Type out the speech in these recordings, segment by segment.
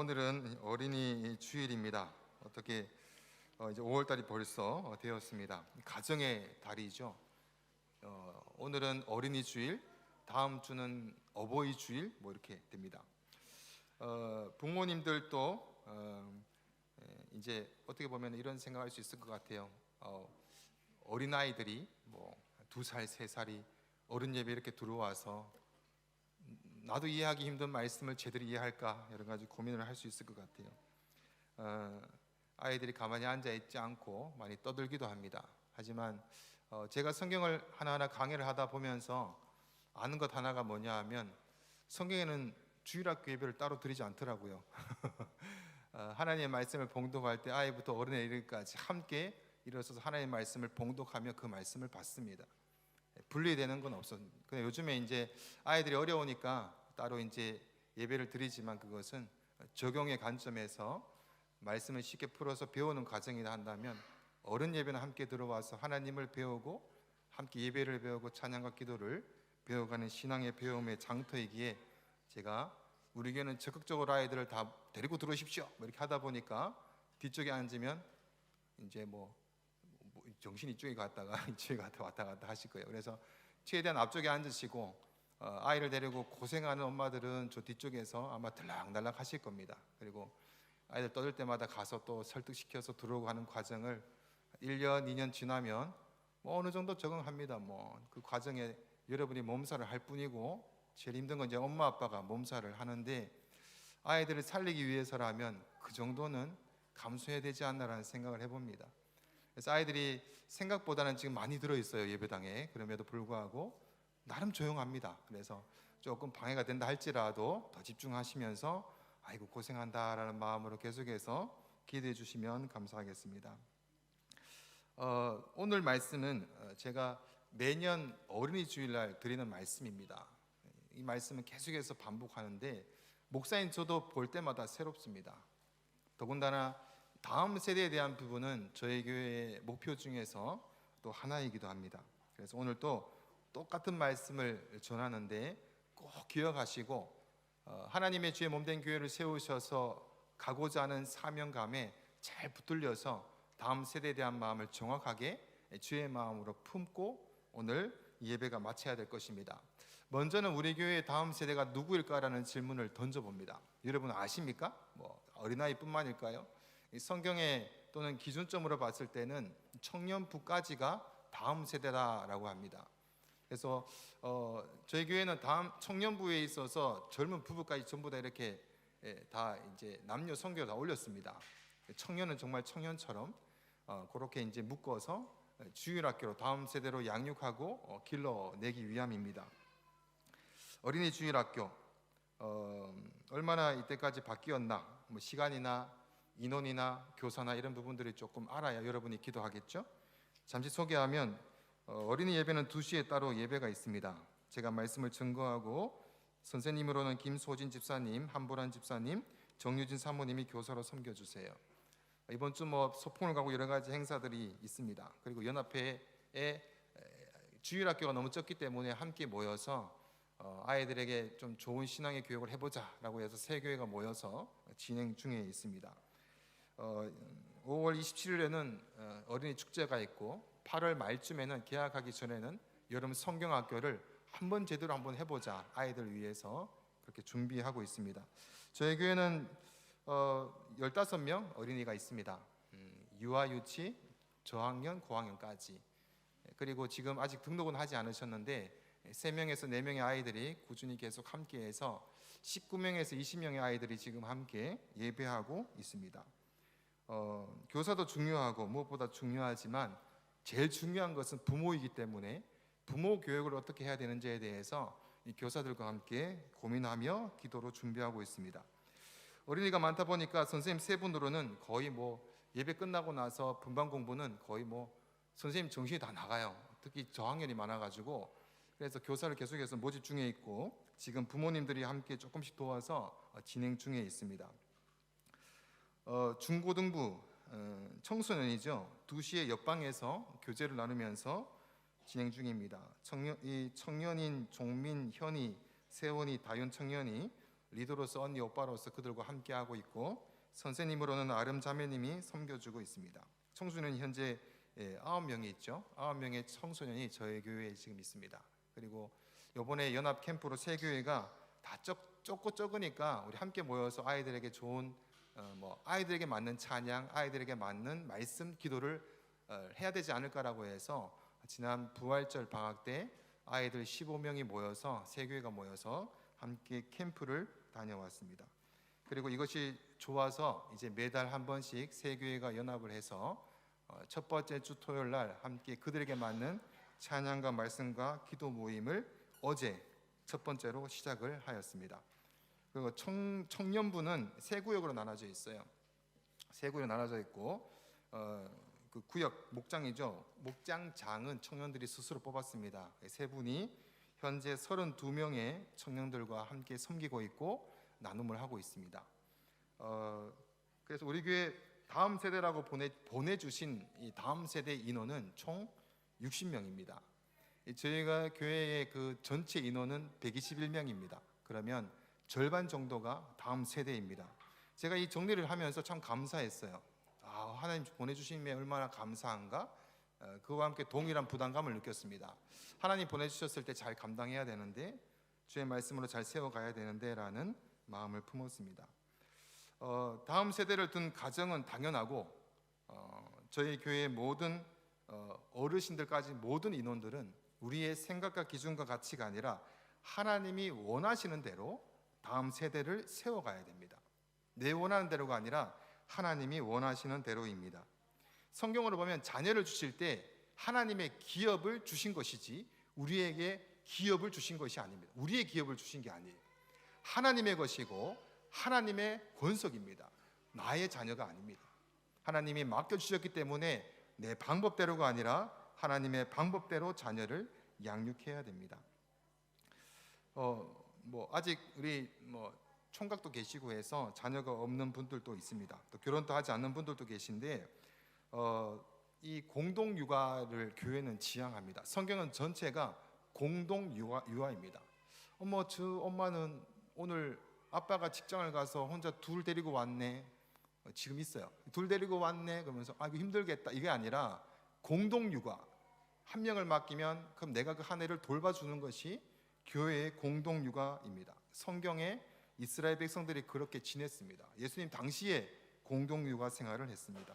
오늘은 어린이 주일입니다. 어떻게 이제 5월달이 벌써 되었습니다. 가정의 달이죠. 오늘은 어린이 주일, 다음 주는 어버이 주일 뭐 이렇게 됩니다. 부모님들도 이제 어떻게 보면 이런 생각할 수 있을 것 같아요. 어린 아이들이 뭐 2살, 3살이 어른 예배 이렇게 들어와서 나도 이해하기 힘든 말씀을 제대로 이해할까 여러 가지 고민을 할 수 있을 것 같아요. 아이들이 가만히 앉아 있지 않고 많이 떠들기도 합니다. 하지만 제가 성경을 하나하나 강의를 하다 보면서 아는 것 하나가 뭐냐 하면 성경에는 주일학교 예배를 따로 드리지 않더라고요. 하나님의 말씀을 봉독할 때 아이부터 어른에 이르기까지 함께 일어서서 하나님의 말씀을 봉독하며 그 말씀을 받습니다. 분리되는 건 없었는데, 근데 요즘에 이제 아이들이 어려우니까 따로 이제 예배를 드리지만 그것은 적용의 관점에서 말씀을 쉽게 풀어서 배우는 과정이라 한다면 어른 예배는 함께 들어와서 하나님을 배우고 함께 예배를 배우고 찬양과 기도를 배워가는 신앙의 배움의 장터이기에 제가 우리 교회는 적극적으로 아이들을 다 데리고 들어오십시오 이렇게 하다 보니까 뒤쪽에 앉으면 이제 뭐 정신이 이쪽에 갔다가 이쪽에 갔다 왔다 갔다 하실 거예요. 그래서 최대한 앞쪽에 앉으시고 아이를 데리고 고생하는 엄마들은 저 뒤쪽에서 아마 들락날락 하실 겁니다. 그리고 아이들 떠들 때마다 가서 또 설득시켜서 들어오고 하는 과정을 1년, 2년 지나면 뭐 어느 정도 적응합니다. 뭐 그 과정에 여러분이 몸살을 할 뿐이고 제일 힘든 건 이제 엄마 아빠가 몸살을 하는데 아이들을 살리기 위해서라면 그 정도는 감수해야 되지 않나라는 생각을 해봅니다. 그래서 아이들이 생각보다는 지금 많이 들어있어요, 예배당에. 그럼에도 불구하고 나름 조용합니다. 그래서 조금 방해가 된다 할지라도 더 집중하시면서 아이고 고생한다라는 마음으로 계속해서 기도해 주시면 감사하겠습니다. 오늘 말씀은 제가 매년 어린이 주일날 드리는 말씀입니다. 이 말씀은 계속해서 반복하는데 목사인 저도 볼 때마다 새롭습니다. 더군다나 다음 세대에 대한 부분은 저희 교회의 목표 중에서 또 하나이기도 합니다. 그래서 오늘 또 똑같은 말씀을 전하는데 꼭 기억하시고 하나님의 주의 몸된 교회를 세우셔서 가고자 하는 사명감에 잘 붙들려서 다음 세대에 대한 마음을 정확하게 주의 마음으로 품고 오늘 예배가 마쳐야 될 것입니다. 먼저는 우리 교회의 다음 세대가 누구일까라는 질문을 던져봅니다. 여러분 아십니까? 뭐 어린아이뿐만일까요? 성경에 또는 기준점으로 봤을 때는 청년부까지가 다음 세대다라고 합니다. 그래서 저희 교회는 다음 청년부에 있어서 젊은 부부까지 전부 다 이렇게 다 이제 남녀 성교를 다 올렸습니다. 청년은 정말 청년처럼 그렇게 이제 묶어서 주일학교로 다음 세대로 양육하고 길러내기 위함입니다. 어린이 주일학교 얼마나 이때까지 바뀌었나, 뭐 시간이나 인원이나 교사나 이런 부분들이 조금 알아야 여러분이 기도하겠죠. 잠시 소개하면 어린이 예배는 2시에 따로 예배가 있습니다. 제가 말씀을 증거하고 선생님으로는 김소진 집사님, 한보란 집사님, 정유진 사모님이 교사로 섬겨주세요. 이번 주 뭐 소풍을 가고 여러 가지 행사들이 있습니다. 그리고 연합회에 주일학교가 너무 적기 때문에 함께 모여서 아이들에게 좀 좋은 신앙의 교육을 해보자라고 해서 새 교회가 모여서 진행 중에 있습니다. 5월 27일에는 어린이 축제가 있고 8월 말쯤에는 개학하기 전에는 여름 성경학교를 한번 제대로 한번 해보자 아이들 위해서 그렇게 준비하고 있습니다. 저희 교회는 15명 어린이가 있습니다. 유아, 유치, 저학년, 고학년까지. 그리고 지금 아직 등록은 하지 않으셨는데 3명에서 4명의 아이들이 꾸준히 계속 함께해서 19명에서 20명의 아이들이 지금 함께 예배하고 있습니다. 교사도 중요하고 무엇보다 중요하지만 제일 중요한 것은 부모이기 때문에 부모 교육을 어떻게 해야 되는지에 대해서 이 교사들과 함께 고민하며 기도로 준비하고 있습니다. 어린이가 많다 보니까 선생님 3분으로는 거의 뭐 예배 끝나고 나서 분반 공부는 거의 뭐 선생님 정신이 다 나가요. 특히 저학년이 많아가지고 그래서 교사를 계속해서 모집 중에 있고 지금 부모님들이 함께 조금씩 도와서 진행 중에 있습니다. 중고등부 청소년이죠. 2시에 옆방에서 교제를 나누면서 진행 중입니다. 청년인 종민, 현이, 세원이, 다윤 청년이 리더로서 언니 오빠로서 그들과 함께하고 있고 선생님으로는 아름 자매님이 섬겨주고 있습니다. 청소년 현재 9명이 있죠. 9명의 청소년이 저희 교회에 지금 있습니다. 그리고 이번에 연합 캠프로 새 교회가 다 적고 적으니까 우리 함께 모여서 아이들에게 좋은 아이들에게 맞는 찬양, 아이들에게 맞는 말씀, 기도를 해야 되지 않을까라고 해서 지난 부활절 방학 때 아이들 15명이 모여서 새 교회가 모여서 함께 캠프를 다녀왔습니다. 그리고 이것이 좋아서 이제 매달 한 번씩 새 교회가 연합을 해서 첫 번째 주 토요일 날 함께 그들에게 맞는 찬양과 말씀과 기도 모임을 어제 첫 번째로 시작을 하였습니다. 그리고 청년부는 세 구역으로 나눠져 있어요. 세 구역으로 나눠져 있고 그 구역 목장이죠. 목장장은 청년들이 스스로 뽑았습니다. 세 분이 현재 32명의 청년들과 함께 섬기고 있고 나눔을 하고 있습니다. 그래서 우리 교회 다음 세대라고 보내주신 이 다음 세대 인원은 총 60명입니다. 저희가 교회의 그 전체 인원은 121명입니다. 그러면 절반 정도가 다음 세대입니다. 제가 이 정리를 하면서 참 감사했어요. 하나님 보내주심에 얼마나 감사한가? 그와 함께 동일한 부담감을 느꼈습니다. 하나님 보내주셨을 때 잘 감당해야 되는데, 주의 말씀으로 잘 세워가야 되는데 라는 마음을 품었습니다. 다음 세대를 둔 가정은 당연하고 저희 교회의 모든 어르신들까지 모든 인원들은 우리의 생각과 기준과 가치가 아니라 하나님이 원하시는 대로 다음 세대를 세워가야 됩니다. 내 원하는 대로가 아니라 하나님이 원하시는 대로입니다. 성경으로 보면 자녀를 주실 때 하나님의 기업을 주신 것이지 우리에게 기업을 주신 것이 아닙니다. 우리의 기업을 주신 게 아니에요. 하나님의 것이고 하나님의 권속입니다. 나의 자녀가 아닙니다. 하나님이 맡겨주셨기 때문에 내 방법대로가 아니라 하나님의 방법대로 자녀를 양육해야 됩니다. 아직 우리 총각도 계시고 해서 자녀가 없는 분들도 있습니다. 또 결혼도 하지 않는 분들도 계신데 이 공동 육아를 교회는 지향합니다. 성경은 전체가 공동 육아입니다. 저 엄마는 오늘 아빠가 직장을 가서 혼자 둘 데리고 왔네. 지금 있어요. 둘 데리고 왔네. 그러면서 이거 힘들겠다. 이게 아니라 공동 육아. 한 명을 맡기면 그럼 내가 그 한 해를 돌봐주는 것이 교회의 공동 육아입니다. 성경에 이스라엘 백성들이 그렇게 지냈습니다. 예수님 당시에 공동 육아 생활을 했습니다.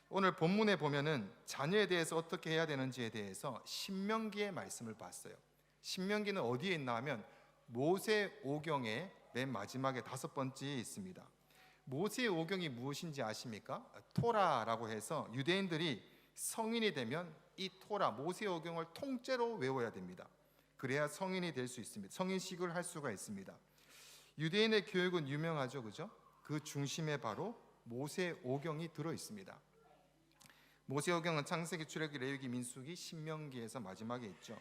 오늘 본문에 보면은 자녀에 대해서 어떻게 해야 되는지에 대해서 신명기의 말씀을 봤어요. 신명기는 어디에 있나 하면 모세오경의 맨 마지막에 5번째에 있습니다. 모세오경이 무엇인지 아십니까? 토라라고 해서 유대인들이 성인이 되면 이 토라 모세오경을 통째로 외워야 됩니다. 그래야 성인이 될 수 있습니다. 성인식을 할 수가 있습니다. 유대인의 교육은 유명하죠, 그죠? 그 중심에 바로 모세오경이 들어 있습니다. 모세오경은 창세기, 출애굽기, 레위기, 민수기, 신명기에서 마지막에 있죠.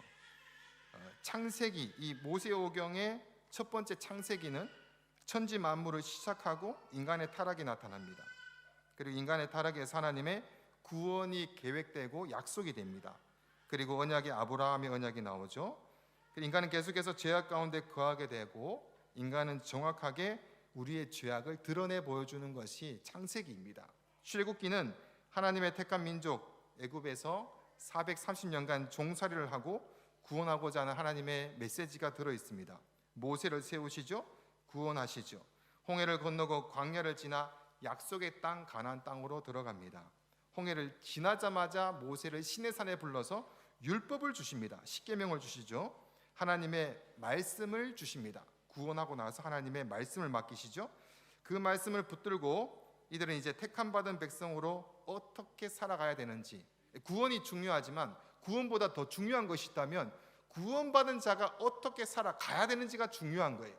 창세기, 이 모세오경의 첫 번째 창세기는 천지 만물을 시작하고 인간의 타락이 나타납니다. 그리고 인간의 타락에서 하나님의 구원이 계획되고 약속이 됩니다. 그리고 언약의 아브라함의 언약이 나오죠. 인간은 계속해서 죄악 가운데 거하게 되고 인간은 정확하게 우리의 죄악을 드러내 보여주는 것이 창세기입니다. 출애굽기는 하나님의 택한 민족 애굽에서 430년간 종살이를 하고 구원하고자 하는 하나님의 메시지가 들어 있습니다. 모세를 세우시죠. 구원하시죠. 홍해를 건너고 광야를 지나 약속의 땅 가나안 땅으로 들어갑니다. 홍해를 지나자마자 모세를 시내산에 불러서 율법을 주십니다. 십계명을 주시죠. 하나님의 말씀을 주십니다. 구원하고 나서 하나님의 말씀을 맡기시죠. 그 말씀을 붙들고 이들은 이제 택함 받은 백성으로 어떻게 살아가야 되는지, 구원이 중요하지만 구원보다 더 중요한 것이 있다면 구원받은 자가 어떻게 살아가야 되는지가 중요한 거예요.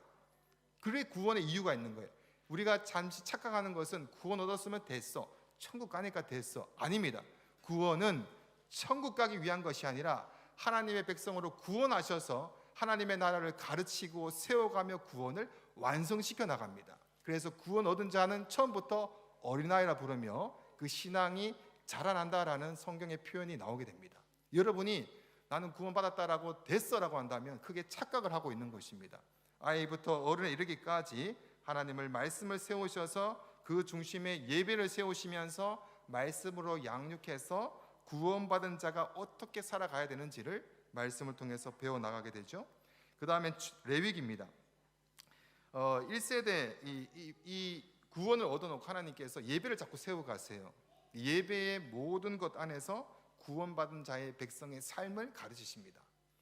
그래 구원의 이유가 있는 거예요. 우리가 잠시 착각하는 것은 구원 얻었으면 됐어, 천국 가니까 됐어. 아닙니다. 구원은 천국 가기 위한 것이 아니라 하나님의 백성으로 구원하셔서 하나님의 나라를 가르치고 세워가며 구원을 완성시켜 나갑니다. 그래서 구원 얻은 자는 처음부터 어린아이라 부르며 그 신앙이 자라난다라는 성경의 표현이 나오게 됩니다. 여러분이 나는 구원받았다라고 됐어라고 한다면 크게 착각을 하고 있는 것입니다. 아이부터 어른에 이르기까지 하나님을 말씀을 세우셔서 그 중심에 예배를 세우시면서 말씀으로 양육해서 구원받은 자가 어떻게 살아가야 되는지를 말씀을 통해서 배워나가게 되죠. 그 다음에 레위기입니다. 1세대 이 구원을 얻어놓고 하나님께서 예배를 자꾸 세워가세요. 예배의 모든 것 안에서 구원받은 자의 백성의 삶을 가르치십니다.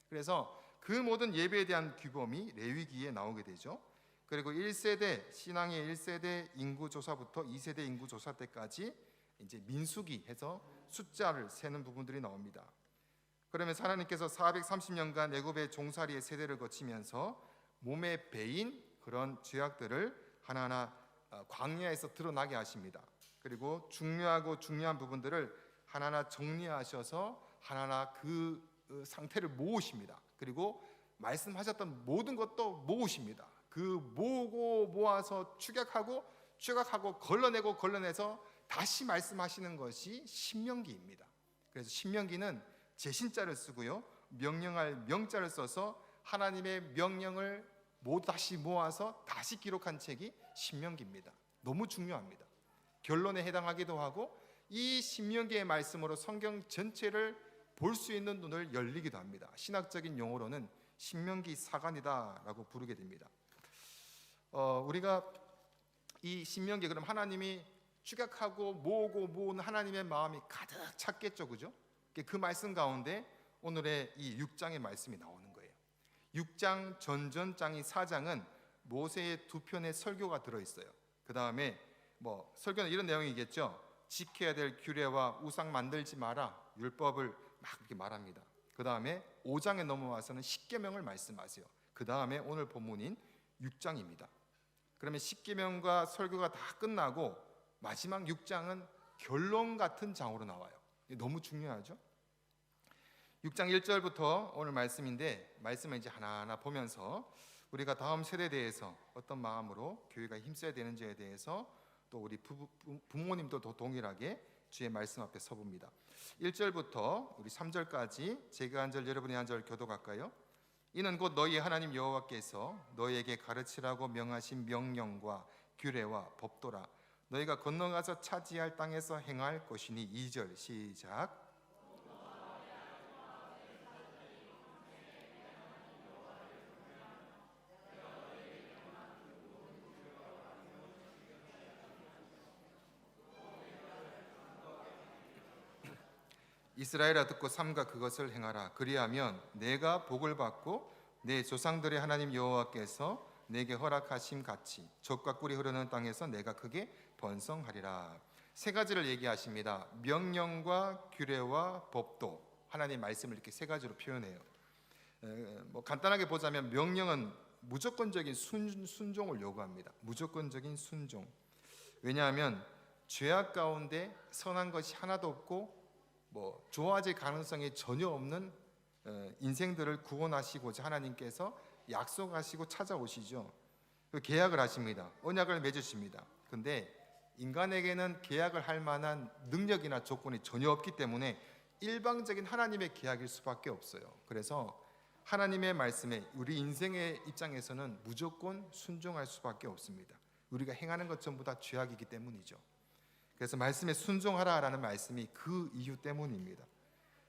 그래서 그 모든 예배에 대한 규범이 레위기에 나오게 되죠. 그리고 1세대 신앙의 1세대 인구조사부터 2세대 인구조사 때까지 이제 민수기 해서 숫자를 세는 부분들이 나옵니다. 그러면서 하나님께서 430년간 애굽의 종살이의 세대를 거치면서 몸에 배인 그런 죄악들을 하나하나 광야에서 드러나게 하십니다. 그리고 중요한 부분들을 하나하나 정리하셔서 하나하나 그 상태를 모으십니다. 그리고 말씀하셨던 모든 것도 모으십니다. 그 모으고 모아서 추격하고 걸러내서 다시 말씀하시는 것이 신명기입니다. 그래서 신명기는 제신자를 쓰고요, 명령할 명자를 써서 하나님의 명령을 모두 다시 모아서 다시 기록한 책이 신명기입니다. 너무 중요합니다. 결론에 해당하기도 하고 이 신명기의 말씀으로 성경 전체를 볼 수 있는 눈을 열리기도 합니다. 신학적인 용어로는 신명기 사관이다라고 부르게 됩니다. 우리가 이 신명기, 그럼 하나님이 추격하고 모으고 모으는 하나님의 마음이 가득 찼겠죠, 그죠? 그 말씀 가운데 오늘의 이 6장의 말씀이 나오는 거예요. 6장 전전장이 4장은 모세의 두 편의 설교가 들어있어요. 그 다음에 설교는 이런 내용이겠죠. 지켜야 될 규례와 우상 만들지 마라, 율법을 막 이렇게 말합니다. 그 다음에 5장에 넘어와서는 십계명을 말씀하세요. 그 다음에 오늘 본문인 6장입니다. 그러면 십계명과 설교가 다 끝나고 마지막 6장은 결론 같은 장으로 나와요. 너무 중요하죠. 6장 1절부터 오늘 말씀인데, 말씀을 이제 하나하나 보면서 우리가 다음 세대에 대해서 어떤 마음으로 교회가 힘써야 되는지에 대해서 또 우리 부모님도 동일하게 주의 말씀 앞에 서봅니다. 1절부터 우리 3절까지 제가 한 절 여러분이 한 절 교독할까요? 이는 곧 너희 하나님 여호와께서 너희에게 가르치라고 명하신 명령과 규례와 법도라. 너희가 건너가서 차지할 땅에서 행할 것이니. 2절 시작. 이스라엘아 듣고 삼가 그것을 행하라. 그리하면 내가 복을 받고 내 조상들의 하나님 여호와께서 내게 허락하심 같이 젖과 꿀이 흐르는 땅에서 내가 크게 번성하리라. 세 가지를 얘기하십니다. 명령과 규례와 법도, 하나님 말씀을 이렇게 세 가지로 표현해요. 간단하게 보자면 명령은 무조건적인 순종을 요구합니다. 무조건적인 순종. 왜냐하면 죄악 가운데 선한 것이 하나도 없고 좋아질 가능성이 전혀 없는 인생들을 구원하시고자 하나님께서 약속하시고 찾아오시죠. 계약을 하십니다. 언약을 맺으십니다. 근데 인간에게는 계약을 할 만한 능력이나 조건이 전혀 없기 때문에 일방적인 하나님의 계약일 수밖에 없어요. 그래서 하나님의 말씀에 우리 인생의 입장에서는 무조건 순종할 수밖에 없습니다. 우리가 행하는 것 전부 다 죄악이기 때문이죠. 그래서 말씀에 순종하라라는 말씀이 그 이유 때문입니다.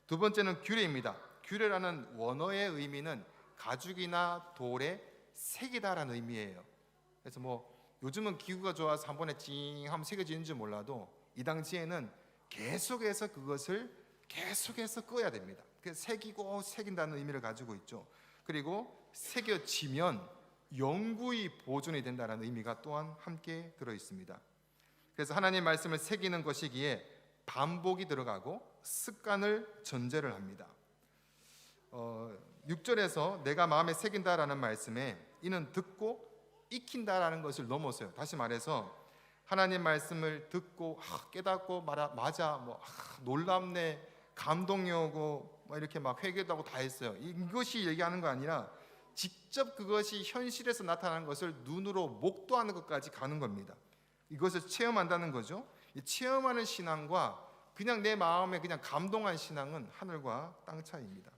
두 번째는 규례입니다. 규례라는 원어의 의미는 가죽이나 돌의 색이다라는 의미예요. 그래서 요즘은 기구가 좋아서 한 번에 찡 하면 새겨지는지 몰라도 이 당시에는 계속해서 그것을 계속해서 꺼야 됩니다. 그래서 새기고 새긴다는 의미를 가지고 있죠. 그리고 새겨지면 영구히 보존이 된다는 의미가 또한 함께 들어 있습니다. 그래서 하나님 말씀을 새기는 것이기에 반복이 들어가고 습관을 전제를 합니다. 6절에서 내가 마음에 새긴다라는 말씀에 이는 듣고 익힌다라는 것을 넘어서요. 다시 말해서 하나님 말씀을 듣고 깨닫고 맞아 놀랍네, 감동이 오고 이렇게 막 회개도 하고 다 했어요. 이것이 얘기하는 거 아니라 직접 그것이 현실에서 나타나는 것을 눈으로 목도하는 것까지 가는 겁니다. 이것을 체험한다는 거죠. 이 체험하는 신앙과 그냥 내 마음에 그냥 감동한 신앙은 하늘과 땅 차이입니다.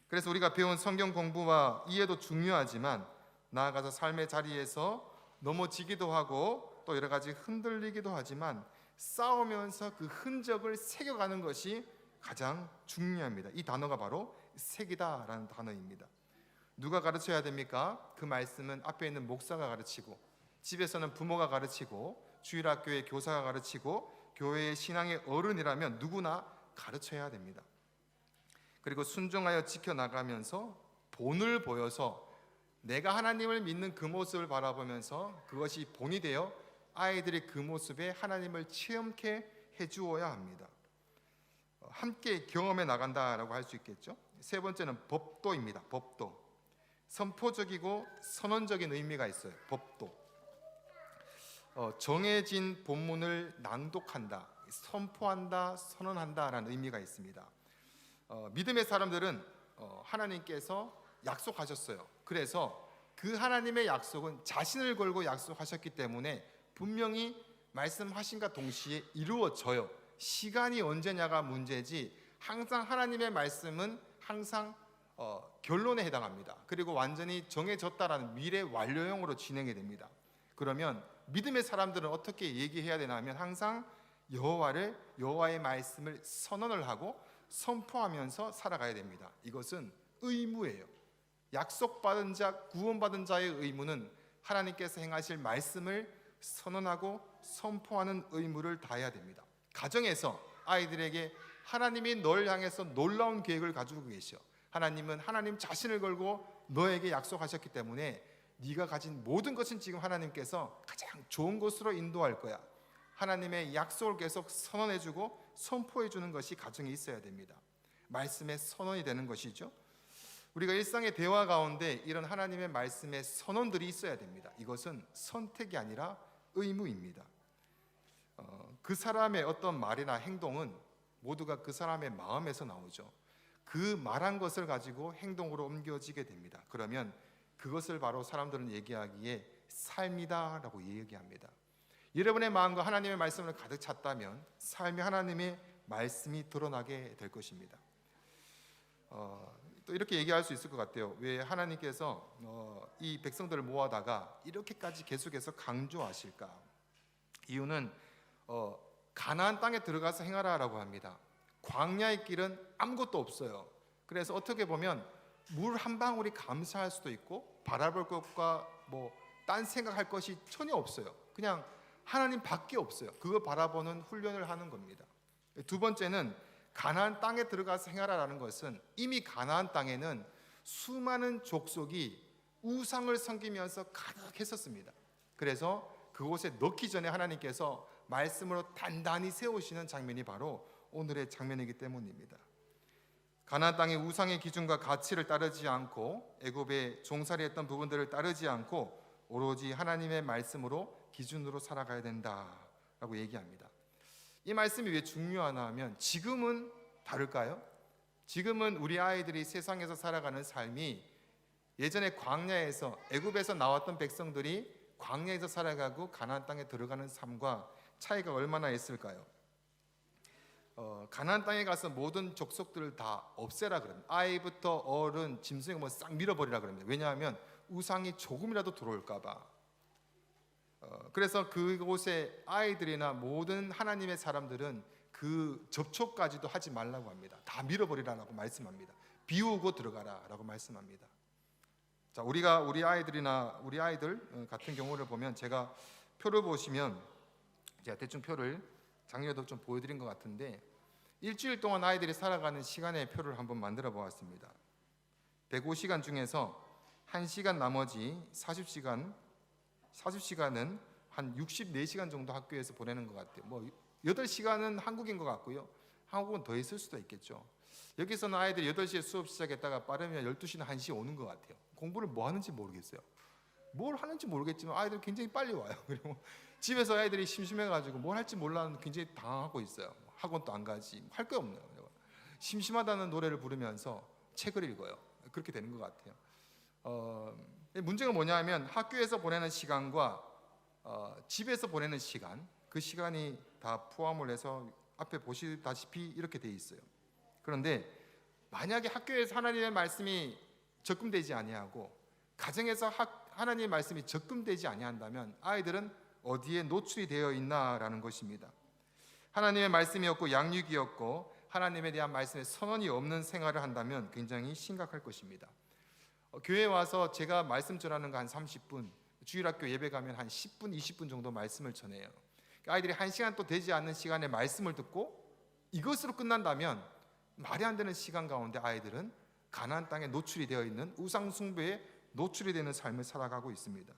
그래서 우리가 배운 성경 공부와 이해도 중요하지만 나아가서 삶의 자리에서 넘어지기도 하고 또 여러 가지 흔들리기도 하지만 싸우면서 그 흔적을 새겨가는 것이 가장 중요합니다. 이 단어가 바로 새기다라는 단어입니다. 누가 가르쳐야 됩니까? 그 말씀은 앞에 있는 목사가 가르치고, 집에서는 부모가 가르치고, 주일학교의 교사가 가르치고, 교회의 신앙의 어른이라면 누구나 가르쳐야 됩니다. 그리고 순종하여 지켜나가면서 본을 보여서 내가 하나님을 믿는 그 모습을 바라보면서 그것이 본이 되어 아이들이 그 모습에 하나님을 체험케 해주어야 합니다. 함께 경험해 나간다라고 할 수 있겠죠. 세 번째는 법도입니다. 법도. 선포적이고 선언적인 의미가 있어요. 법도. 정해진 본문을 낭독한다, 선포한다, 선언한다라는 의미가 있습니다. 믿음의 사람들은 하나님께서 약속하셨어요. 그래서 그 하나님의 약속은 자신을 걸고 약속하셨기 때문에 분명히 말씀하신과 동시에 이루어져요. 시간이 언제냐가 문제지 항상 하나님의 말씀은 항상 결론에 해당합니다. 그리고 완전히 정해졌다라는 미래 완료형으로 진행이 됩니다. 그러면 믿음의 사람들은 어떻게 얘기해야 되나 하면 항상 여호와의 말씀을 선언을 하고 선포하면서 살아가야 됩니다. 이것은 의무예요. 약속받은 자, 구원받은 자의 의무는 하나님께서 행하실 말씀을 선언하고 선포하는 의무를 다해야 됩니다. 가정에서 아이들에게 하나님이 널 향해서 놀라운 계획을 가지고 계셔. 하나님은 하나님 자신을 걸고 너에게 약속하셨기 때문에 네가 가진 모든 것은 지금 하나님께서 가장 좋은 곳으로 인도할 거야. 하나님의 약속을 계속 선언해주고 선포해주는 것이 가정에 있어야 됩니다. 말씀의 선언이 되는 것이죠. 우리가 일상의 대화 가운데 이런 하나님의 말씀의 선언들이 있어야 됩니다. 이것은 선택이 아니라 의무입니다. 그 사람의 어떤 말이나 행동은 모두가 그 사람의 마음에서 나오죠. 그 말한 것을 가지고 행동으로 옮겨지게 됩니다. 그러면 그것을 바로 사람들은 얘기하기에 삶이다라고 얘기합니다. 여러분의 마음과 하나님의 말씀을 가득 찼다면 삶이 하나님의 말씀이 드러나게 될 것입니다. 또 이렇게 얘기할 수 있을 것 같아요. 왜 하나님께서 이 백성들을 모아다가 이렇게까지 계속해서 강조하실까? 이유는 가나안 땅에 들어가서 행하라라고 합니다. 광야의 길은 아무것도 없어요. 그래서 어떻게 보면 물 한 방울이 감사할 수도 있고 바라볼 것과 딴 생각할 것이 전혀 없어요. 그냥 하나님 밖에 없어요. 그거 바라보는 훈련을 하는 겁니다. 두 번째는 가나안 땅에 들어가서 행하라라는 것은 이미 가나안 땅에는 수많은 족속이 우상을 섬기면서 가득했었습니다. 그래서 그곳에 넣기 전에 하나님께서 말씀으로 단단히 세우시는 장면이 바로 오늘의 장면이기 때문입니다. 가나안 땅의 우상의 기준과 가치를 따르지 않고 애굽에 종살이했던 부분들을 따르지 않고 오로지 하나님의 말씀으로 기준으로 살아가야 된다라고 얘기합니다. 이 말씀이 왜 중요하나 하면 지금은 다를까요? 지금은 우리 아이들이 세상에서 살아가는 삶이 예전에 광야에서 애굽에서 나왔던 백성들이 광야에서 살아가고 가나안 땅에 들어가는 삶과 차이가 얼마나 있을까요? 가나안 땅에 가서 모든 족속들을 다 없애라 그럽니다. 아이부터 어른, 짐승 싹 밀어버리라 그럽니다. 왜냐하면 우상이 조금이라도 들어올까 봐. 그래서 그곳에 아이들이나 모든 하나님의 사람들은 그 접촉까지도 하지 말라고 합니다. 다 밀어버리라고 말씀합니다. 비우고 들어가라라고 말씀합니다. 자, 우리 아이들 같은 경우를 보면 제가 표를 보시면 제가 대충 표를 작년에도 좀 보여드린 것 같은데 일주일 동안 아이들이 살아가는 시간의 표를 한번 만들어 보았습니다. 105시간 중에서 1시간 나머지 40시간은 한 64시간 정도 학교에서 보내는 것 같아요. 8시간은 한국인 것 같고요. 한국은 더 있을 수도 있겠죠. 여기서는 아이들이 8시에 수업 시작했다가 빠르면 12시나 1시에 오는 것 같아요. 공부를 뭐 하는지 모르겠어요. 뭘 하는지 모르겠지만 아이들 굉장히 빨리 와요. 그리고 집에서 아이들이 심심해가지고 뭘 할지 몰라는 굉장히 당황하고 있어요. 학원도 안 가지, 할 게 없네요. 심심하다는 노래를 부르면서 책을 읽어요. 그렇게 되는 것 같아요. 문제가 뭐냐면 학교에서 보내는 시간과 집에서 보내는 시간, 그 시간이 다 포함을 해서 앞에 보시다시피 이렇게 돼 있어요. 그런데 만약에 학교에서 하나님의 말씀이 적금되지 아니하고 가정에서 하나님의 말씀이 적금되지 아니한다면 아이들은 어디에 노출이 되어 있나라는 것입니다. 하나님의 말씀이 없고 양육이 없고 하나님에 대한 말씀에 선언이 없는 생활을 한다면 굉장히 심각할 것입니다. 교회에 와서 제가 말씀 전하는 거 한 30분, 주일학교 예배 가면 한 10분, 20분 정도 말씀을 전해요. 아이들이 1시간 또 되지 않는 시간에 말씀을 듣고 이것으로 끝난다면 말이 안 되는 시간 가운데 아이들은 가나안 땅에 노출이 되어 있는 우상 숭배에 노출이 되는 삶을 살아가고 있습니다.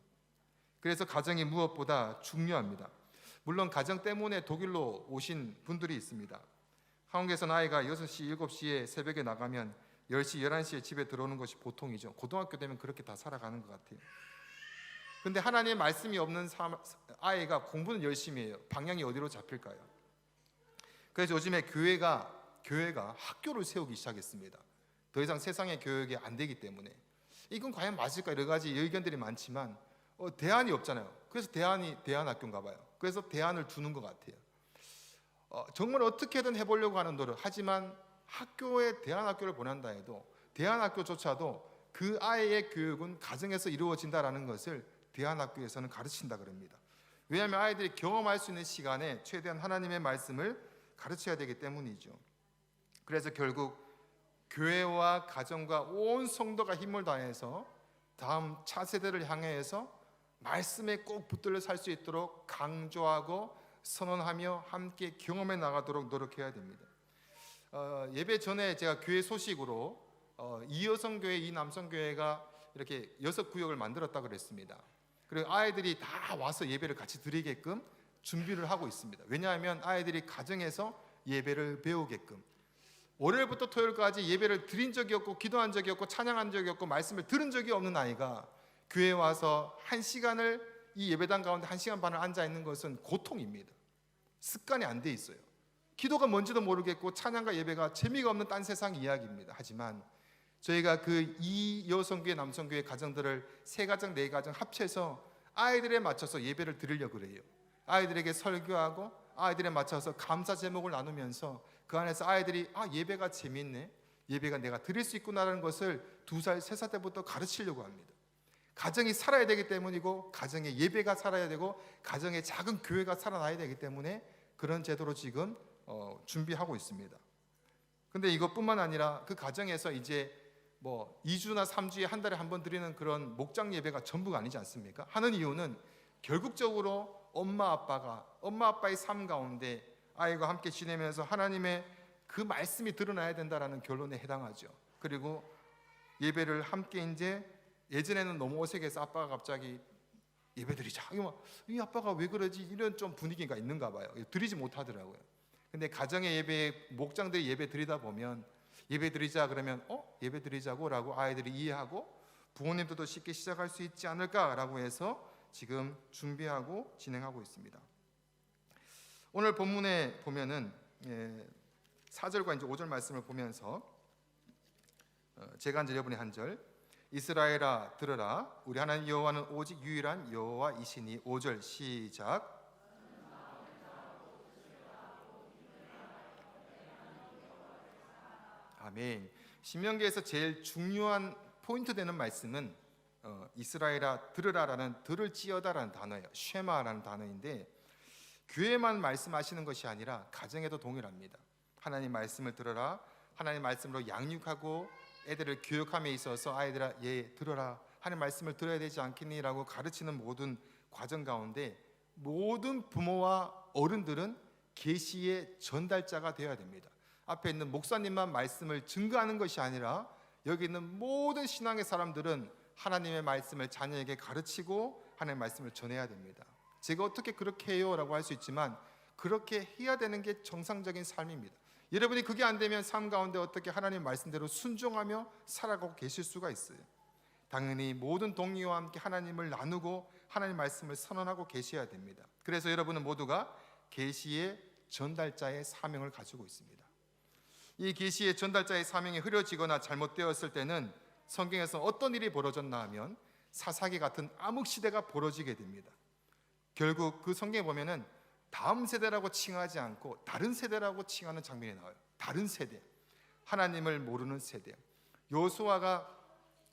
그래서 가정이 무엇보다 중요합니다. 물론 가정 때문에 독일로 오신 분들이 있습니다. 한국에서는 아이가 6시, 7시에 새벽에 나가면 10시, 11시에 집에 들어오는 것이 보통이죠. 고등학교 되면 그렇게 다 살아가는 것 같아요. 근데 하나님의 말씀이 없는 아이가 공부는 열심히 해요. 방향이 어디로 잡힐까요? 그래서 요즘에 교회가 학교를 세우기 시작했습니다. 더 이상 세상의 교육이 안 되기 때문에. 이건 과연 맞을까? 여러 가지 의견들이 많지만 대안이 없잖아요. 그래서 대안이 대안학교인가 봐요. 그래서 대안을 두는 것 같아요. 정말 어떻게든 해보려고 하는 노력. 하지만 학교에 대안학교를 보낸다 해도 대안학교조차도 그 아이의 교육은 가정에서 이루어진다라는 것을 대안학교에서는 가르친다 그럽니다. 왜냐하면 아이들이 경험할 수 있는 시간에 최대한 하나님의 말씀을 가르쳐야 되기 때문이죠. 그래서 결국 교회와 가정과 온 성도가 힘을 다해서 다음 차세대를 향해서 말씀에 꼭 붙들려 살 수 있도록 강조하고 선언하며 함께 경험해 나가도록 노력해야 됩니다. 예배 전에 제가 교회 소식으로 이 여성교회, 이 남성교회가 이렇게 6구역을 만들었다 그랬습니다. 그리고 아이들이 다 와서 예배를 같이 드리게끔 준비를 하고 있습니다. 왜냐하면 아이들이 가정에서 예배를 배우게끔 월요일부터 토요일까지 예배를 드린 적이 없고 기도한 적이 없고 찬양한 적이 없고 말씀을 들은 적이 없는 아이가 교회에 와서 1시간을 이 예배당 가운데 1시간 반을 앉아 있는 것은 고통입니다. 습관이 안 돼 있어요. 기도가 뭔지도 모르겠고 찬양과 예배가 재미가 없는 딴 세상 이야기입니다. 하지만 저희가 그 이 여성교회 남성교회 가정들을 3가정 4가정 합쳐서 아이들에 맞춰서 예배를 드리려고 그래요. 아이들에게 설교하고 아이들에 맞춰서 감사 제목을 나누면서 그 안에서 아이들이 예배가 재밌네, 예배가 내가 드릴 수 있구나라는 것을 2살, 3살 때부터 가르치려고 합니다. 가정이 살아야 되기 때문이고 가정의 예배가 살아야 되고 가정의 작은 교회가 살아나야 되기 때문에 그런 제도로 지금 준비하고 있습니다. 근데 이것뿐만 아니라 그 가정에서 이제 2주나 3주에 한 달에 한 번 드리는 그런 목장 예배가 전부가 아니지 않습니까? 하는 이유는 결국적으로 엄마 아빠의 삶 가운데 아이와 함께 지내면서 하나님의 그 말씀이 드러나야 된다라는 결론에 해당하죠. 그리고 예배를 함께 이제 예전에는 너무 어색해서 아빠가 갑자기 예배드리자. 이 아빠가 왜 그러지? 이런 좀 분위기가 있는가 봐요. 드리지 못하더라고요. 근데 가정의 예배, 목장들이 예배 드리다 보면 예배 드리자 그러면 예배 드리자고 라고 아이들이 이해하고 부모님들도 쉽게 시작할 수 있지 않을까라고 해서 지금 준비하고 진행하고 있습니다. 오늘 본문에 보면은 4절과 이제 5절 말씀을 보면서 제가 한 절 여러분이 한 절, 이스라엘아 들으라 우리 하나님 여호와는 오직 유일한 여호와이시니. 5절 시작. 아멘. 신명기에서 제일 중요한 포인트 되는 말씀은 이스라엘아 들으라라는 들을지어다라는 단어예요. 쉐마라는 단어인데 교회만 말씀하시는 것이 아니라 가정에도 동일합니다. 하나님 말씀을 들어라. 하나님 말씀으로 양육하고 애들을 교육함에 있어서 아이들아 들어라. 하나님 말씀을 들어야 되지 않겠니라고 가르치는 모든 과정 가운데 모든 부모와 어른들은 계시의 전달자가 되어야 됩니다. 앞에 있는 목사님만 말씀을 증거하는 것이 아니라 여기 있는 모든 신앙의 사람들은 하나님의 말씀을 자녀에게 가르치고 하나님의 말씀을 전해야 됩니다. 제가 어떻게 그렇게 해요? 라고 할 수 있지만 그렇게 해야 되는 게 정상적인 삶입니다. 여러분이 그게 안 되면 삶 가운데 어떻게 하나님의 말씀대로 순종하며 살아가고 계실 수가 있어요. 당연히 모든 동의와 함께 하나님을 나누고 하나님의 말씀을 선언하고 계셔야 됩니다. 그래서 여러분은 모두가 계시의 전달자의 사명을 가지고 있습니다. 이 계시의 전달자의 사명이 흐려지거나 잘못되었을 때는 성경에서 어떤 일이 벌어졌나 하면 사사기 같은 암흑시대가 벌어지게 됩니다. 결국 그 성경에 보면은 다음 세대라고 칭하지 않고 다른 세대라고 칭하는 장면이 나와요. 다른 세대, 하나님을 모르는 세대. 요수아가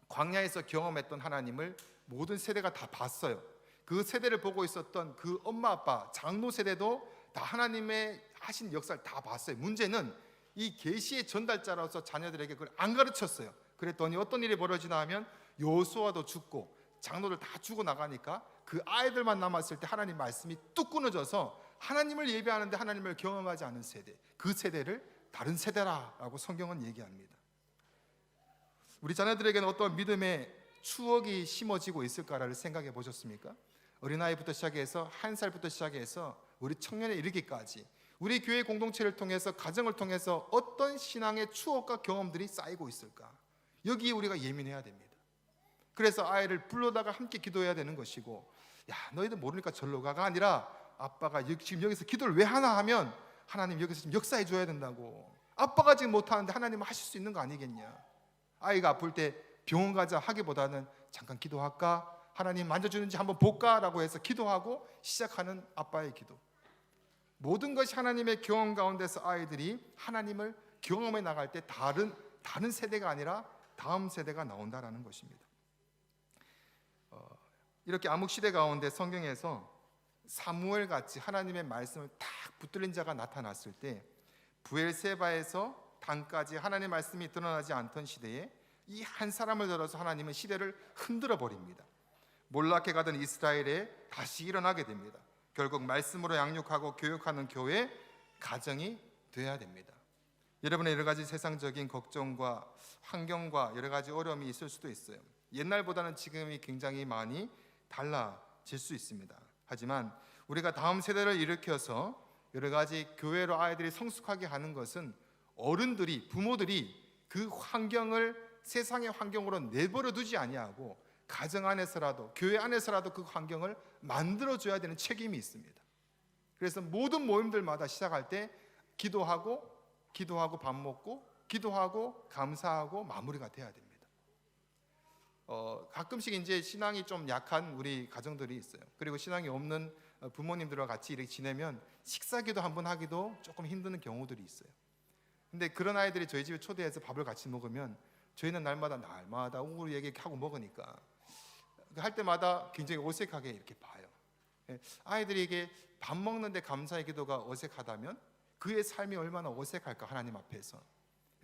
광야에서 경험했던 하나님을 모든 세대가 다 봤어요. 그 세대를 보고 있었던 그 엄마 아빠 장로 세대도 다 하나님의 하신 역사를 다 봤어요. 문제는 이 계시의 전달자로서 자녀들에게 그걸 안 가르쳤어요. 그랬더니 어떤 일이 벌어지나 하면 여호수아도 죽고 장로들 다 죽어 나가니까 그 아이들만 남았을 때 하나님 말씀이 뚝 끊어져서 하나님을 예배하는데 하나님을 경험하지 않은 세대, 그 세대를 다른 세대라고 성경은 얘기합니다. 우리 자녀들에게는 어떤 믿음의 추억이 심어지고 있을까를 생각해 보셨습니까? 어린아이부터 시작해서 1살부터 시작해서 우리 청년에 이르기까지 우리 교회 공동체를 통해서 가정을 통해서 어떤 신앙의 추억과 경험들이 쌓이고 있을까? 여기에 우리가 예민해야 됩니다. 그래서 아이를 불러다가 함께 기도해야 되는 것이고, 야 너희들 모르니까 절로 가가 아니라 아빠가 지금 여기서 기도를 왜 하나 하면 하나님 여기서 지금 역사해 줘야 된다고. 아빠가 지금 못하는데 하나님은 하실 수 있는 거 아니겠냐. 아이가 아플 때 병원 가자 하기보다는 잠깐 기도할까? 하나님 만져주는지 한번 볼까? 라고 해서 기도하고 시작하는 아빠의 기도. 모든 것이 하나님의 경험 가운데서 아이들이 하나님을 경험해 나갈 때 다른 세대가 아니라 다음 세대가 나온다라는 것입니다. 이렇게 암흑시대 가운데 성경에서 사무엘 같이 하나님의 말씀을 딱 붙들린 자가 나타났을 때 브엘세바에서 단까지 하나님의 말씀이 드러나지 않던 시대에 이 한 사람을 들어서 하나님은 시대를 흔들어 버립니다. 몰락해 가던 이스라엘에 다시 일어나게 됩니다. 결국 말씀으로 양육하고 교육하는 교회, 가정이 돼야 됩니다. 여러분의 여러 가지 세상적인 걱정과 환경과 여러 가지 어려움이 있을 수도 있어요. 옛날보다는 지금이 굉장히 많이 달라질 수 있습니다. 하지만 우리가 다음 세대를 일으켜서 여러 가지 교회로 아이들이 성숙하게 하는 것은 어른들이, 부모들이 그 환경을 세상의 환경으로 내버려 두지 아니하고 가정 안에서라도 교회 안에서라도 그 환경을 만들어줘야 되는 책임이 있습니다. 그래서 모든 모임들마다 시작할 때 기도하고 밥 먹고 기도하고 감사하고 마무리가 돼야 됩니다. 가끔씩 이제 신앙이 좀 약한 우리 가정들이 있어요. 그리고 신앙이 없는 부모님들과 같이 이렇게 지내면 식사기도 한번 하기도 조금 힘든 경우들이 있어요. 근데 그런 아이들이 저희 집에 초대해서 밥을 같이 먹으면 저희는 날마다 우리 얘기하고 먹으니까 할 때마다 굉장히 어색하게 이렇게 봐요. 아이들이 이게 밥 먹는데 감사의 기도가 어색하다면 그의 삶이 얼마나 어색할까. 하나님 앞에서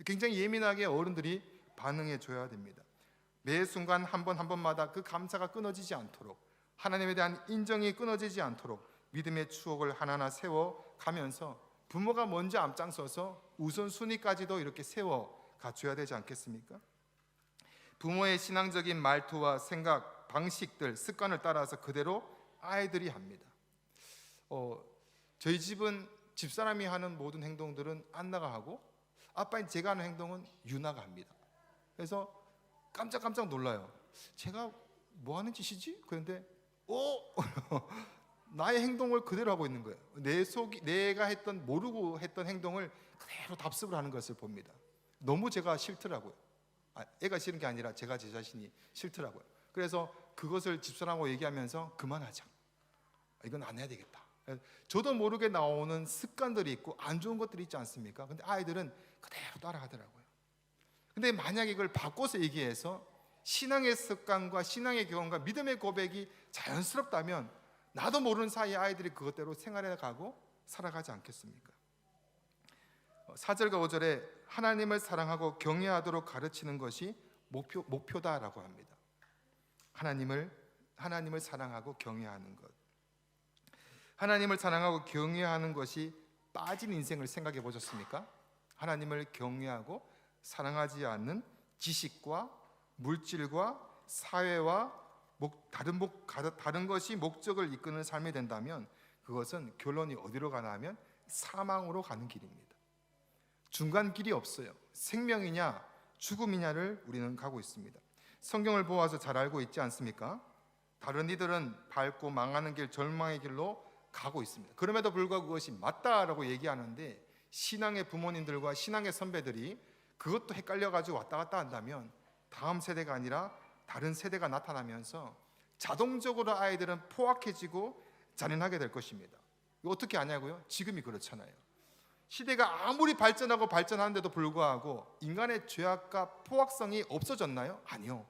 굉장히 예민하게 어른들이 반응해 줘야 됩니다. 매 순간 한 번마다 그 감사가 끊어지지 않도록, 하나님에 대한 인정이 끊어지지 않도록 믿음의 추억을 하나하나 세워가면서 부모가 먼저 앞장서서 우선순위까지도 이렇게 세워 갖춰야 되지 않겠습니까? 부모의 신앙적인 말투와 생각, 방식들, 습관을 따라서 그대로 아이들이 합니다. 저희 집은 집사람이 하는 모든 행동들은 안나가 하고 아빠인 제가 하는 행동은 유나가 합니다. 그래서 깜짝 놀라요. 제가 뭐 하는 짓이지? 그런데 나의 행동을 그대로 하고 있는 거예요. 내가 모르고 했던 행동을 그대로 답습을 하는 것을 봅니다. 너무 제가 싫더라고요. 애가 싫은 게 아니라 제가 제 자신이 싫더라고요. 그래서 그것을 집사람하고 얘기하면서 그만하자. 이건 안 해야 되겠다. 저도 모르게 나오는 습관들이 있고 안 좋은 것들이 있지 않습니까? 근데 아이들은 그대로 따라하더라고요. 근데 만약 이걸 바꿔서 얘기해서 신앙의 습관과 신앙의 경험과 믿음의 고백이 자연스럽다면 나도 모르는 사이에 아이들이 그것대로 생활해 가고 살아가지 않겠습니까? 4절과 5절에 하나님을 사랑하고 경외하도록 가르치는 것이 목표다라고 합니다. 하나님을 사랑하고 경외하는 것. 하나님을 사랑하고 경외하는 것이 빠진 인생을 생각해 보셨습니까? 하나님을 경외하고 사랑하지 않는 지식과 물질과 사회와 다른 것이 목적을 이끄는 삶이 된다면 그것은 결론이 어디로 가나 하면 사망으로 가는 길입니다. 중간 길이 없어요. 생명이냐 죽음이냐를 우리는 가고 있습니다. 성경을 보아서 잘 알고 있지 않습니까? 다른 이들은 밝고 망하는 길, 절망의 길로 가고 있습니다. 그럼에도 불구하고 그것이 맞다라고 얘기하는데 신앙의 부모님들과 신앙의 선배들이 그것도 헷갈려가지고 왔다 갔다 한다면 다음 세대가 아니라 다른 세대가 나타나면서 자동적으로 아이들은 포악해지고 잔인하게 될 것입니다. 이거 어떻게 아냐고요? 지금이 그렇잖아요. 시대가 아무리 발전하고 발전하는데도 불구하고 인간의 죄악과 포악성이 없어졌나요? 아니요.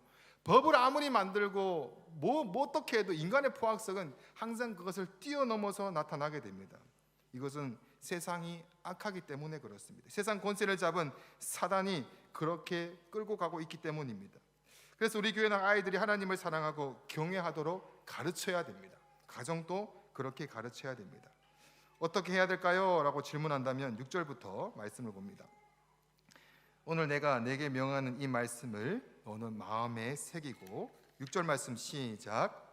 법을 아무리 만들고 뭐 어떻게 해도 인간의 포악성은 항상 그것을 뛰어넘어서 나타나게 됩니다. 이것은 세상이 악하기 때문에 그렇습니다. 세상 권세를 잡은 사단이 그렇게 끌고 가고 있기 때문입니다. 그래서 우리 교회는 아이들이 하나님을 사랑하고 경외하도록 가르쳐야 됩니다. 가정도 그렇게 가르쳐야 됩니다. 어떻게 해야 될까요? 라고 질문한다면 6절부터 말씀을 봅니다. 오늘 내가 내게 명하는 이 말씀을 너는 마음에 새기고, 6절 말씀 시작.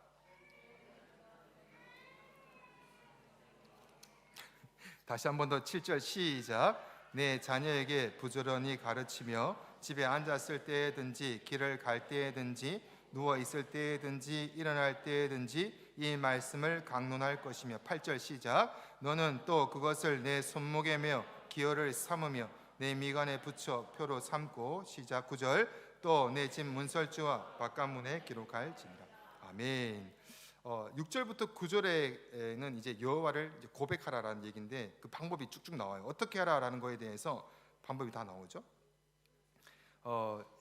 다시 한 번 더 7절 시작. 내 자녀에게 부지런히 가르치며 집에 앉았을 때든지 길을 갈 때든지 누워 있을 때든지 일어날 때든지 이 말씀을 강론할 것이며, 8절 시작. 너는 또 그것을 내 손목에 메어 기어를 삼으며 내 미간에 붙여 표로 삼고, 시작. 9절. 또 내 집 문설주와 바깥문에 기록할지니라. 아멘. 6절부터 9절에는 이제 여호와를 이제 고백하라라는 얘기인데, 그 방법이 쭉쭉 나와요. 어떻게 하라라는 거에 대해서 방법이 다 나오죠.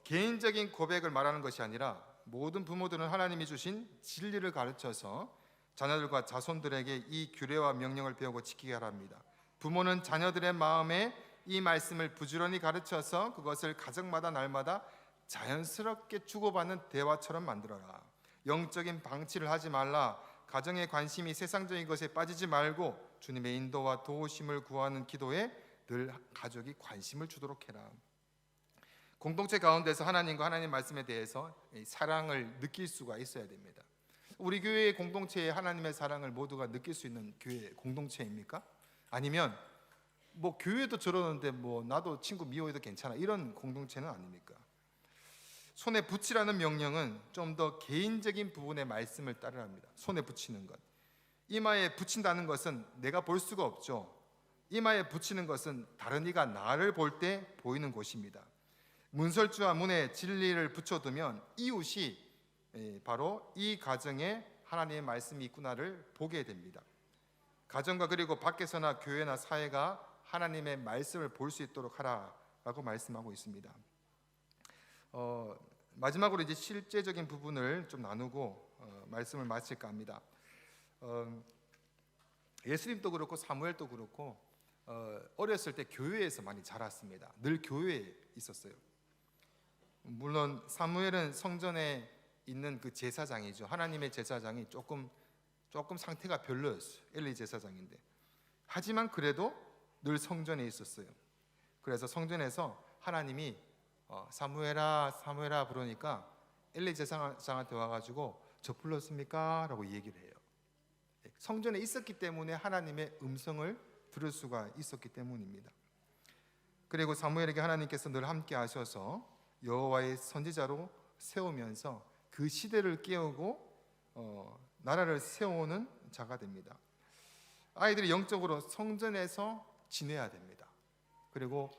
개인적인 고백을 말하는 것이 아니라 모든 부모들은 하나님이 주신 진리를 가르쳐서 자녀들과 자손들에게 이 규례와 명령을 배우고 지키게 하랍니다. 부모는 자녀들의 마음에 이 말씀을 부지런히 가르쳐서 그것을 가정마다 날마다 자연스럽게 주고받는 대화처럼 만들어라. 영적인 방치를 하지 말라. 가정의 관심이 세상적인 것에 빠지지 말고 주님의 인도와 도우심을 구하는 기도에 늘 가족이 관심을 주도록 해라. 공동체 가운데서 하나님과 하나님 말씀에 대해서 사랑을 느낄 수가 있어야 됩니다. 우리 교회의 공동체에 하나님의 사랑을 모두가 느낄 수 있는 교회 공동체입니까? 아니면 뭐 교회도 저러는데 뭐 나도 친구 미워해도 괜찮아, 이런 공동체는 아닙니까? 손에 붙이라는 명령은 좀 더 개인적인 부분의 말씀을 따르랍니다. 손에 붙이는 것, 이마에 붙인다는 것은 내가 볼 수가 없죠. 이마에 붙이는 것은 다른 이가 나를 볼 때 보이는 곳입니다. 문설주와 문에 진리를 붙여두면 이웃이 바로 이 가정에 하나님의 말씀이 있구나를 보게 됩니다. 가정과 그리고 밖에서나 교회나 사회가 하나님의 말씀을 볼 수 있도록 하라라고 말씀하고 있습니다. 마지막으로 이제 실제적인 부분을 좀 나누고 말씀을 마칠까 합니다. 예수님도 그렇고 사무엘도 그렇고 어렸을 때 교회에서 많이 자랐습니다. 늘 교회에 있었어요. 물론 사무엘은 성전에 있는 그 제사장이죠. 하나님의 제사장이 조금 상태가 별로였어요. 엘리 제사장인데. 하지만 그래도 늘 성전에 있었어요. 그래서 성전에서 하나님이 사무엘아 사무엘아 부르니까 엘리 제사장한테 와가지고 저 불렀습니까? 라고 얘기를 해요. 성전에 있었기 때문에 하나님의 음성을 들을 수가 있었기 때문입니다. 그리고 사무엘에게 하나님께서 늘 함께 하셔서 여호와의 선지자로 세우면서 그 시대를 깨우고 나라를 세우는 자가 됩니다. 아이들이 영적으로 성전에서 지내야 됩니다. 그리고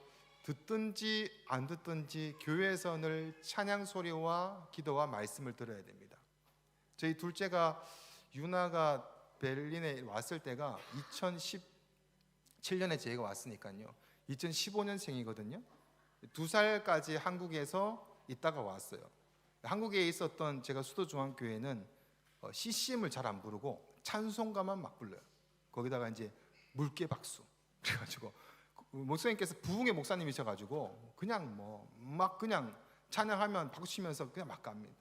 듣든지 안 듣든지 교회에서 늘 찬양 소리와 기도와 말씀을 들어야 됩니다. 저희 둘째가 유나가 베를린에 왔을 때가 2017년에 제가 왔으니까요. 2015년생이거든요. 2살까지 한국에서 있다가 왔어요. 한국에 있었던 제가 수도중앙교회는 CCM을 잘 안 부르고 찬송가만 막 불러요. 거기다가 이제 물개 박수 그래가지고 목사님께서 부흥의 목사님이셔가지고 그냥 그냥 찬양하면 박수 치면서 그냥 막 갑니다.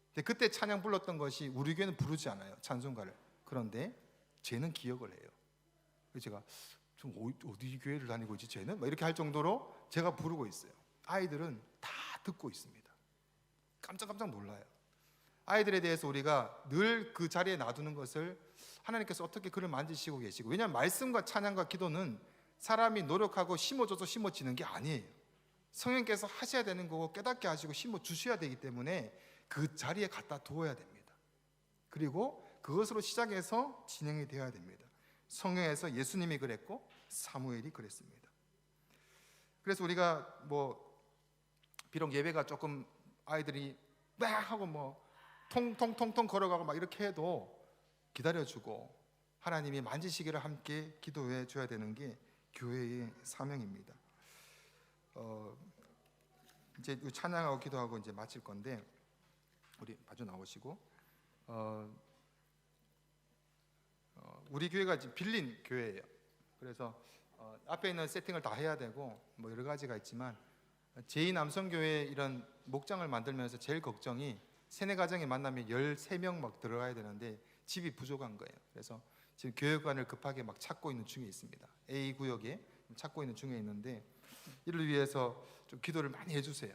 근데 그때 찬양 불렀던 것이 우리 교회는 부르지 않아요, 찬송가를. 그런데 쟤는 기억을 해요. 그래서 제가 좀 어디 교회를 다니고 있지 쟤는? 막 이렇게 할 정도로 제가 부르고 있어요. 아이들은 다 듣고 있습니다. 깜짝 놀라요. 아이들에 대해서 우리가 늘 그 자리에 놔두는 것을 하나님께서 어떻게 그를 만지시고 계시고, 왜냐하면 말씀과 찬양과 기도는 사람이 노력하고 심어줘서 심어지는 게 아니에요. 성령께서 하셔야 되는 거고 깨닫게 하시고 심어주셔야 되기 때문에 그 자리에 갖다 두어야 됩니다. 그리고 그것으로 시작해서 진행이 되어야 됩니다. 성경에서 예수님이 그랬고 사무엘이 그랬습니다. 그래서 우리가 비록 예배가 조금 아이들이 막 하고 통통통통 걸어가고 막 이렇게 해도 기다려주고 하나님이 만지시기를 함께 기도해 줘야 되는 게 교회의 사명입니다. 이제 찬양하고 기도하고 이제 마칠 건데, 우리 마주 나오시고 우리 교회가 지금 빌린 교회예요. 그래서 앞에 있는 세팅을 다 해야 되고 뭐 여러 가지가 있지만 제2남성교회 이런 목장을 만들면서 제일 걱정이 세네 가정이 만나면 13명 막 들어가야 되는데 집이 부족한 거예요. 그래서 지금 교회관을 급하게 막 찾고 있는 중에 있습니다. A 구역에 찾고 있는 중에 있는데 이를 위해서 좀 기도를 많이 해주세요.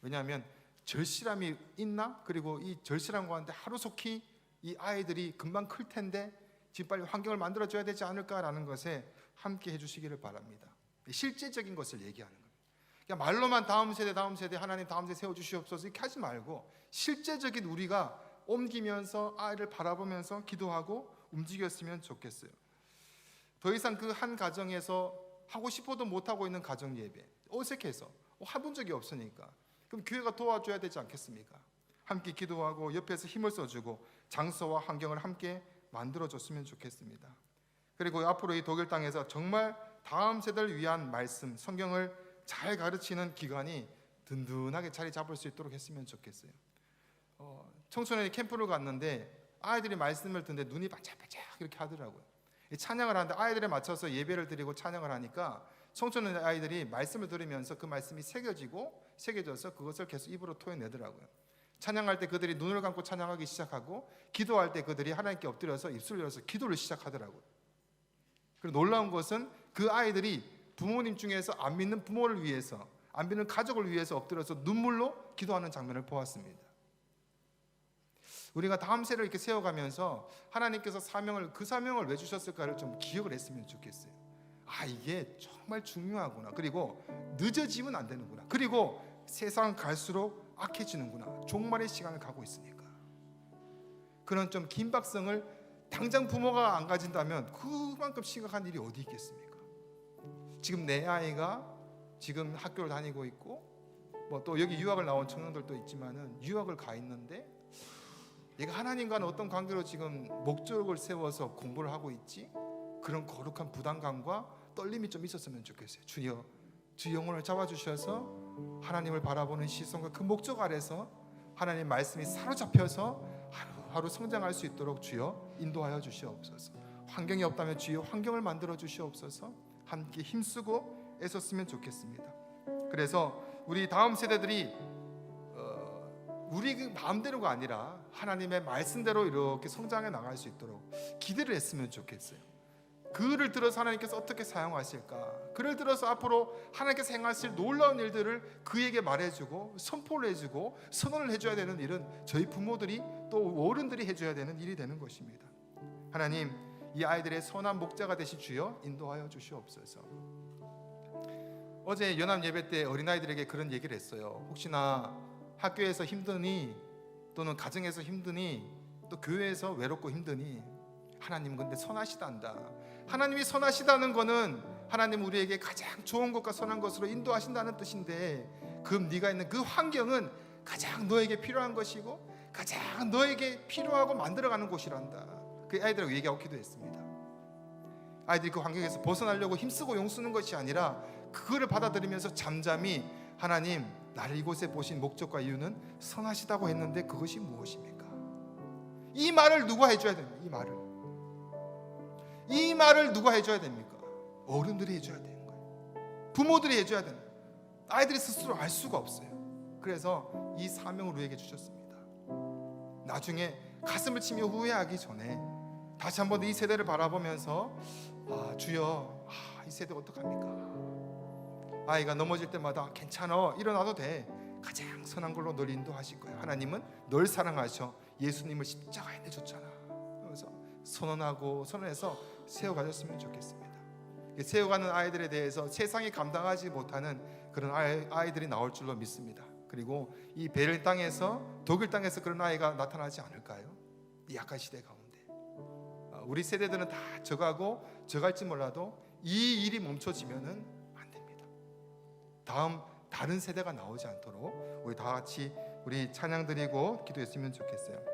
왜냐하면 절실함이 있나? 그리고 이 절실한 가운데 하루속히 이 아이들이 금방 클 텐데 지금 빨리 환경을 만들어줘야 되지 않을까라는 것에 함께 해주시기를 바랍니다. 실제적인 것을 얘기하는 거예요. 그러니까 말로만 다음 세대 하나님 다음 세대 세워주시옵소서 이렇게 하지 말고 실제적인 우리가 옮기면서 아이를 바라보면서 기도하고 움직였으면 좋겠어요. 더 이상 그 한 가정에서 하고 싶어도 못하고 있는 가정 예배 어색해서 해본 적이 없으니까 그럼 교회가 도와줘야 되지 않겠습니까? 함께 기도하고 옆에서 힘을 써주고 장소와 환경을 함께 만들어줬으면 좋겠습니다. 그리고 앞으로 이 독일 땅에서 정말 다음 세대를 위한 말씀, 성경을 잘 가르치는 기관이 든든하게 자리 잡을 수 있도록 했으면 좋겠어요. 청소년이 캠프를 갔는데 아이들이 말씀을 듣는데 눈이 반짝반짝 이렇게 하더라고요. 찬양을 하는데 아이들에 맞춰서 예배를 드리고 찬양을 하니까 청소년 아이들이 말씀을 들으면서 그 말씀이 새겨져서 그것을 계속 입으로 토해내더라고요. 찬양할 때 그들이 눈을 감고 찬양하기 시작하고 기도할 때 그들이 하나님께 엎드려서 입술을 열어서 기도를 시작하더라고요. 그리고 놀라운 것은 그 아이들이 부모님 중에서 안 믿는 부모를 위해서, 안 믿는 가족을 위해서 엎드려서 눈물로 기도하는 장면을 보았습니다. 우리가 다음 세대를 이렇게 세워가면서 하나님께서 그 사명을 왜 주셨을까를 좀 기억을 했으면 좋겠어요. 이게 정말 중요하구나. 그리고 늦어지면 안 되는구나. 그리고 세상 갈수록 악해지는구나. 종말의 시간을 가고 있으니까. 그런 좀 긴박성을 당장 부모가 안 가진다면 그만큼 심각한 일이 어디 있겠습니까? 지금 내 아이가 지금 학교를 다니고 있고 뭐 또 여기 유학을 나온 청년들도 있지만은 유학을 가 있는데 얘가 하나님과는 어떤 관계로 지금 목적을 세워서 공부를 하고 있지? 그런 거룩한 부담감과 떨림이 좀 있었으면 좋겠어요. 주여, 주 영혼을 잡아주셔서 하나님을 바라보는 시선과 그 목적 아래서 하나님 말씀이 사로잡혀서 하루하루 성장할 수 있도록 주여 인도하여 주시옵소서. 환경이 없다면 주여 환경을 만들어 주시옵소서. 함께 힘쓰고 애썼으면 좋겠습니다. 그래서 우리 다음 세대들이 우리 마음대로가 아니라 하나님의 말씀대로 이렇게 성장해 나갈 수 있도록 기대를 했으면 좋겠어요. 그를 들어서 하나님께서 어떻게 사용하실까? 그를 들어서 앞으로 하나님께서 행하실 놀라운 일들을 그에게 말해주고 선포를 해주고 선언을 해줘야 되는 일은 저희 부모들이 또 어른들이 해줘야 되는 일이 되는 것입니다. 하나님, 이 아이들의 선한 목자가 되시 주여 인도하여 주시옵소서. 어제 연합 예배 때 어린아이들에게 그런 얘기를 했어요. 혹시나 학교에서 힘드니 또는 가정에서 힘드니 또 교회에서 외롭고 힘드니 하나님은 근데 선하시단다. 하나님이 선하시다는 것은 하나님 우리에게 가장 좋은 것과 선한 것으로 인도하신다는 뜻인데 그럼 네가 있는 그 환경은 가장 너에게 필요한 것이고 가장 너에게 필요하고 만들어가는 곳이란다. 그 아이들하고 얘기하고 기도했습니다. 아이들이 그 환경에서 벗어나려고 힘쓰고 용쓰는 것이 아니라 그거를 받아들이면서 잠잠히 하나님 나를 이곳에 보신 목적과 이유는 선하시다고 했는데 그것이 무엇입니까? 이 말을 누가 해줘야 됩니까? 이 말을 누가 해줘야 됩니까? 어른들이 해줘야 되는 거예요. 부모들이 해줘야 되는 거예요. 아이들이 스스로 알 수가 없어요. 그래서 이 사명을 우리에게 주셨습니다. 나중에 가슴을 치며 후회하기 전에 다시 한번 이 세대를 바라보면서 주여 이 세대 어떡합니까? 아이가 넘어질 때마다 괜찮아 일어나도 돼. 가장 선한 걸로 널 인도하실 거예요. 하나님은 널 사랑하셔 예수님을 십자가에 내줬잖아. 그래서 선언해서 세워가졌으면 좋겠습니다. 세워가는 아이들에 대해서 세상이 감당하지 못하는 그런 아이들이 나올 줄로 믿습니다. 그리고 이 베를린 땅에서 독일 땅에서 그런 아이가 나타나지 않을까요? 이 약한 시대 가운데 우리 세대들은 다 저갈지 몰라도 이 일이 멈춰지면은 안 됩니다. 다른 세대가 나오지 않도록 우리 다 같이 우리 찬양 드리고 기도했으면 좋겠어요.